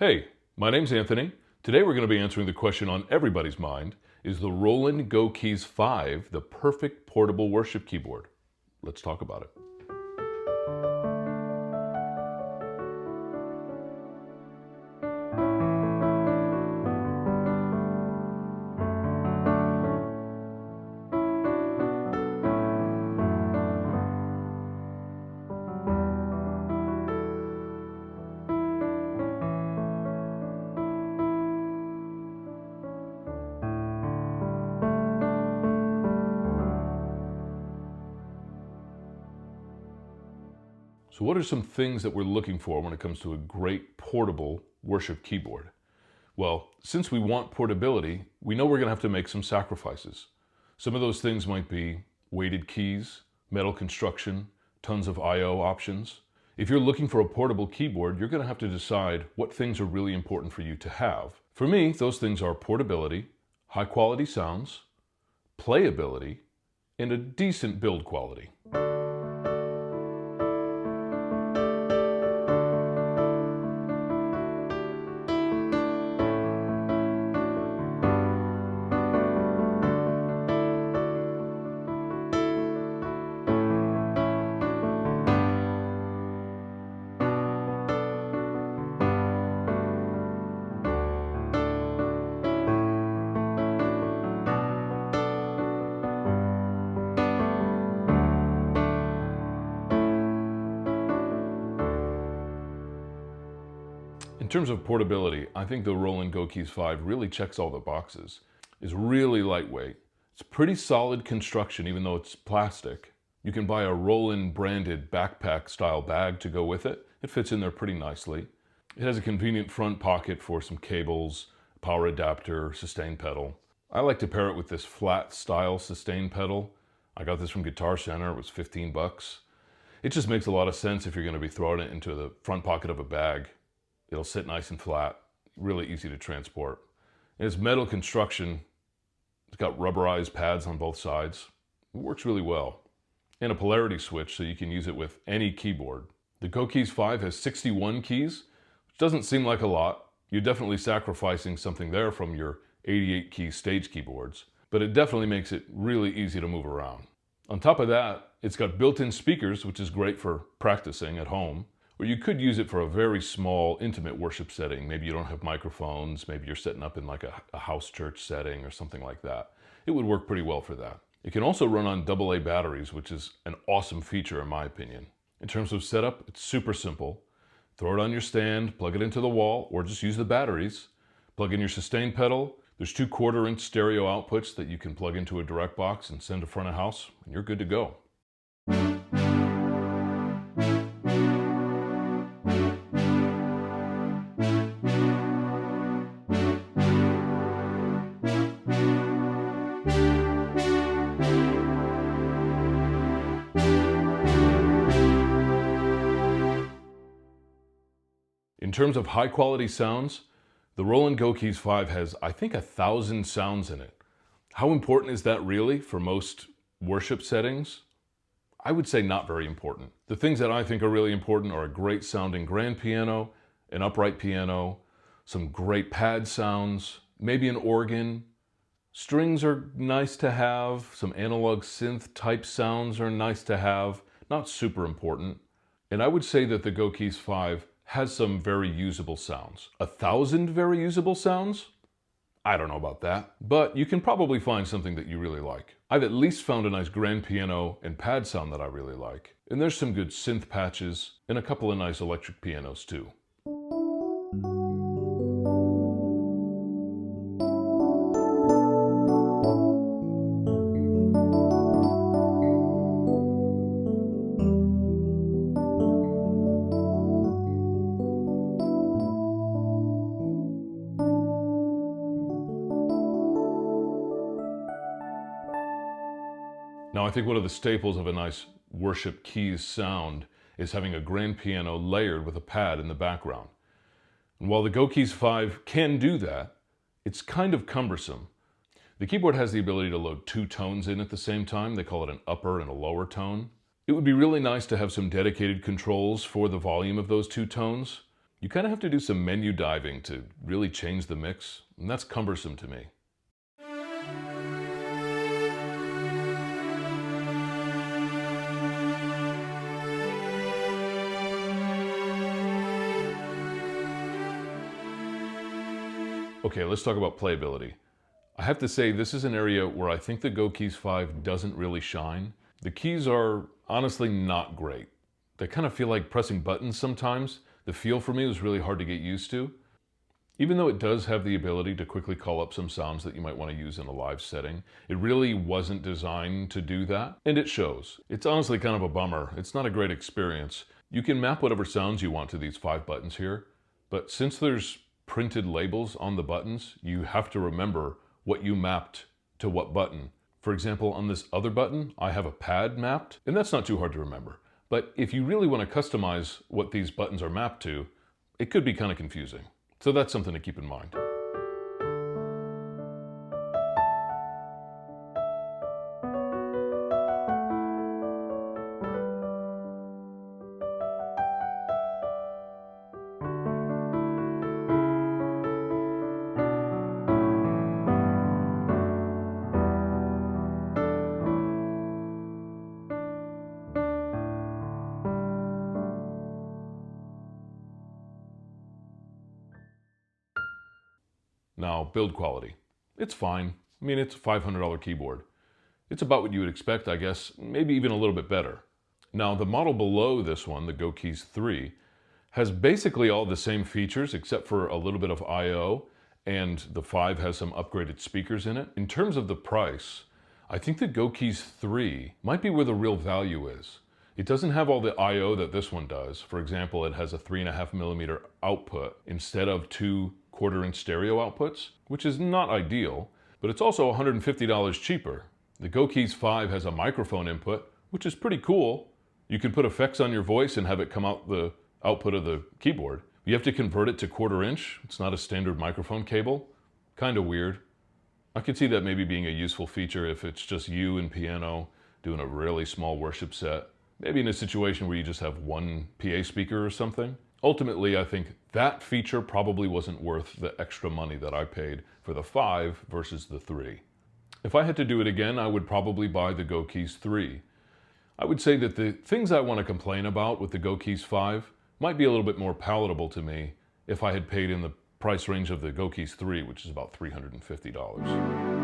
Hey, my name's Anthony. Today we're going to be answering the question on everybody's mind, is the Roland Go Keys 5 the perfect portable worship keyboard? Let's talk about it. So what are some things that we're looking for when it comes to a great portable worship keyboard? Well, since we want portability, we know we're going to have to make some sacrifices. Some of those things might be weighted keys, metal construction, tons of I/O options. If you're looking for a portable keyboard, you're going to have to decide what things are really important for you to have. For me, those things are portability, high quality sounds, playability, and a decent build quality. In terms of portability, I think the Roland Go Keys 5 really checks all the boxes. It's really lightweight. It's pretty solid construction, even though it's plastic. You can buy a Roland branded backpack style bag to go with it. It fits in there pretty nicely. It has a convenient front pocket for some cables, power adapter, sustain pedal. I like to pair it with this flat style sustain pedal. I got this from Guitar Center. It was 15 bucks. It just makes a lot of sense if you're going to be throwing it into the front pocket of a bag. It'll sit nice and flat, really easy to transport. And it's metal construction. It's got rubberized pads on both sides. It works really well. And a polarity switch so you can use it with any keyboard. The Go Keys 5 has 61 keys, which doesn't seem like a lot. You're definitely sacrificing something there from your 88 key stage keyboards, but it definitely makes it really easy to move around. On top of that, it's got built-in speakers, which is great for practicing at home. Or you could use it for a very small, intimate worship setting. Maybe you don't have microphones. Maybe you're setting up in like a house church setting or something like that. It would work pretty well for that. It can also run on AA batteries, which is an awesome feature in my opinion. In terms of setup, it's super simple. Throw it on your stand, plug it into the wall, or just use the batteries. Plug in your sustain pedal. There's 2 1/4-inch stereo outputs that you can plug into a direct box and send to front of house, and you're good to go. In terms of high quality sounds, the Roland Go Keys 5 has, I think, 1,000 sounds in it. How important is that really for most worship settings? I would say not very important. The things that I think are really important are a great sounding grand piano, an upright piano, some great pad sounds, maybe an organ. Strings are nice to have, some analog synth type sounds are nice to have, not super important. And I would say that the Go Keys 5 has some very usable sounds. 1,000 very usable sounds? I don't know about that, but you can probably find something that you really like. I've at least found a nice grand piano and pad sound that I really like. And there's some good synth patches and a couple of nice electric pianos too. Now, I think one of the staples of a nice worship keys sound is having a grand piano layered with a pad in the background. And while the Go Keys 5 can do that, it's kind of cumbersome. The keyboard has the ability to load 2 tones in at the same time. They call it an upper and a lower tone. It would be really nice to have some dedicated controls for the volume of those 2 tones. You kind of have to do some menu diving to really change the mix, and that's cumbersome to me. Okay, let's talk about playability. I have to say this is an area where I think the Go Keys 5 doesn't really shine. The keys are honestly not great. They kind of feel like pressing buttons sometimes. The feel for me was really hard to get used to. Even though it does have the ability to quickly call up some sounds that you might want to use in a live setting, it really wasn't designed to do that, and it shows. It's honestly kind of a bummer. It's not a great experience. You can map whatever sounds you want to these 5 buttons here, but since there's printed labels on the buttons, you have to remember what you mapped to what button. For example, on this other button, I have a pad mapped, and that's not too hard to remember. But if you really want to customize what these buttons are mapped to, it could be kind of confusing. So that's something to keep in mind. Now, build quality. It's fine. I mean, it's a $500 keyboard. It's about what you would expect, I guess, maybe even a little bit better. Now, the model below this one, the Go Keys 3, has basically all the same features except for a little bit of I/O, and the 5 has some upgraded speakers in it. In terms of the price, I think the Go Keys 3 might be where the real value is. It doesn't have all the I/O that this one does. For example, it has a 3.5mm output instead of 2 1/4-inch stereo outputs, which is not ideal, but it's also $150 cheaper. The Go Keys 5 has a microphone input, which is pretty cool. You can put effects on your voice and have it come out the output of the keyboard. You have to convert it to 1/4-inch. It's not a standard microphone cable. Kind of weird. I could see that maybe being a useful feature if it's just you and piano doing a really small worship set. Maybe in a situation where you just have one PA speaker or something. Ultimately, I think that feature probably wasn't worth the extra money that I paid for the 5 versus the 3. If I had to do it again, I would probably buy the Go Keys 3. I would say that the things I want to complain about with the Go Keys 5 might be a little bit more palatable to me if I had paid in the price range of the Go Keys 3, which is about $350.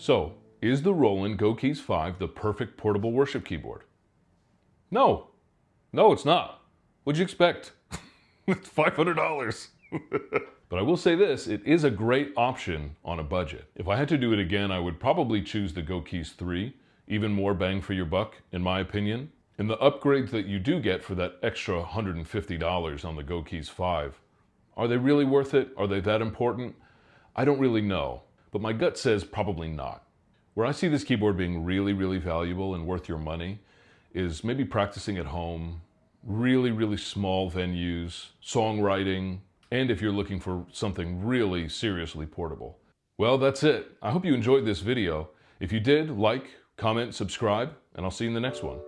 So, is the Roland Go Keys 5 the perfect portable worship keyboard? No. No, it's not. What'd you expect? It's $500. But I will say this, it is a great option on a budget. If I had to do it again, I would probably choose the Go Keys 3. Even more bang for your buck, in my opinion. And the upgrades that you do get for that extra $150 on the Go Keys 5, are they really worth it? Are they that important? I don't really know. But my gut says probably not. Where I see this keyboard being really, really valuable and worth your money is maybe practicing at home, really, really small venues, songwriting, and if you're looking for something really seriously portable. Well, that's it. I hope you enjoyed this video. If you did, like, comment, subscribe, and I'll see you in the next one.